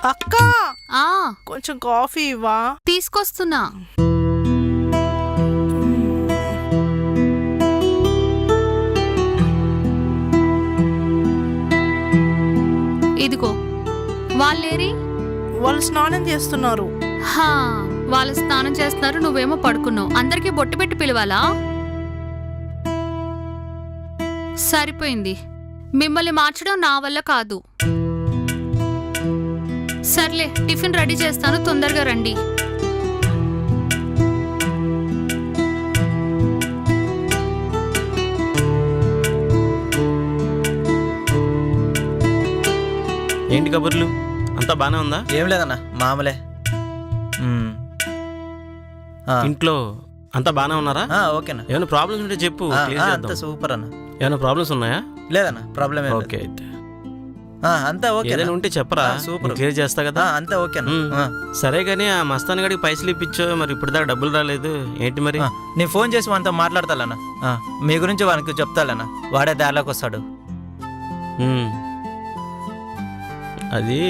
అక్క ఆ కొంచెం కాఫీ ఇవ్వా. తీసుకొస్తున్నా. ఇదిగో. వాళ్ళేరి? వాళ్ళు స్నానం చేస్తున్నారు. హా, వాళ్ళు స్నానం చేస్తున్నారు, నువ్వేమో పడుకున్నావు. అందరికీ బొట్టు పెట్టి పిలవాలా? సరిపోయింది. మిమ్మల్ని మార్చడం నా వల్ల కాదు. సర్లే, టిఫిన్ రెడీ చేస్తాను, తొందరగా రండి. ఏంటి కబుర్లు? అంతా బానే ఉందా? ఏం లేదన్నా, మామూలే. ఇంట్లో అంతా బానే ఉన్నారా? ఓకేనా. ఏమైనా ప్రాబ్లమ్స్ ఉంటే చెప్పు, అంతా సూపర్ అన్న. ఏమైనా ప్రాబ్లమ్స్ ఉన్నాయా? లేదన్నా, ప్రాబ్లమ్. ఓకే అయితే అంతా ఓకే. ఏదైనా ఉంటే చెప్పరా, సూపర్, క్లియర్ చేస్తా కదా. అంతా ఓకేనా. సరే గానీ ఆ మస్తాన్ గడికి పైసలు ఇప్పించో, మరి ఇప్పుడు దాకా డబ్బులు రాలేదు ఏంటి మరి? నేను ఫోన్ చేసి వానితో మాట్లాడతాలన్నా. మీ గురించి వానికి చెప్తాలన్నా, వాడే దారిలోకి వస్తాడు. అది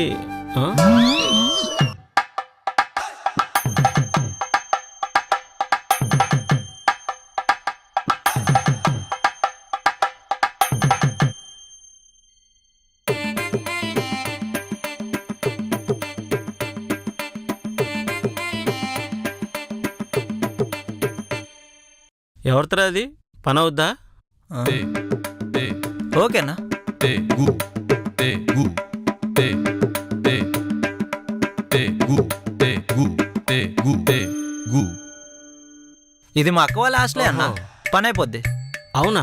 ఎవరితరా? అది పని అవుద్దా? ఓకేనా. ఇది మా అక్క వాళ్ళ హాస్టలే అన్న, పని అయిపోద్ది. అవునా?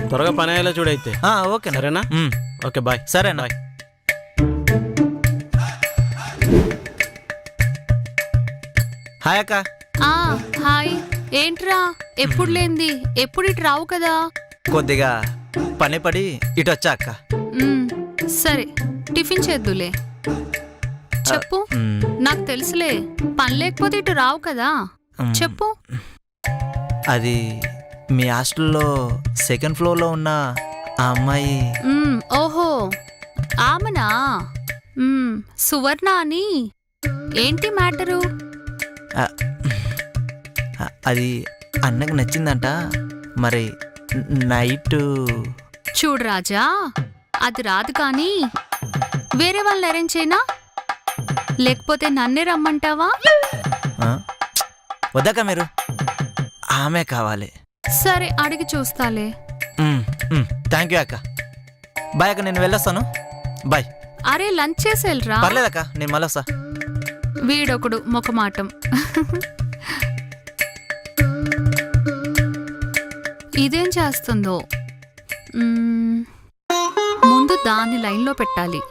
త్వరగా పని అయ్యేలా చూడైతే. ఓకే సరేనా? Okay bye. సరేనా. బాయ్. హాయ్ అక్క. హాయ్. ఏంట్రా ఎప్పుడు లేంది? ఎప్పుడు ఇటు రావు కదా? కొద్దిగా పని పడి ఇటు వచ్చా అక్క. సరే, టిఫిన్ చేద్దులే. చెప్పు. నాకు తెలుసులే, పని లేకపోతే ఇటు రావు కదా. చెప్పు. అది మీ హాస్టల్లో సెకండ్ ఫ్లోర్లో ఉన్న ఆ అమ్మాయి. ఓహో, ఆమెనా? సువర్ణ అని. ఏంటి మ్యాటరు? అది అన్నకు నచ్చిందంట, మరి నైట్. చూడు రాజా, అది రాదు కానీ వేరే వాళ్ళని అరేంజ్ చేయనా, లేకపోతే నన్నే రమ్మంటావా? వద్దాక మీరు, ఆమె కావాలి. సరే, అడిగి చూస్తాలే. థ్యాంక్ యూ అక్క. బాయ్ అక్క, నేను వెళ్ళొస్తాను. బాయ్. అరే, లంచ్ చేసి వెళ్ళరా. పర్లేదక్క, నేను మళ్ళీ వస్తా. వీడొకడు మొకమాటం. ఇదేం చేస్తుందో. ముందు దాన్ని లైన్లో పెట్టాలి.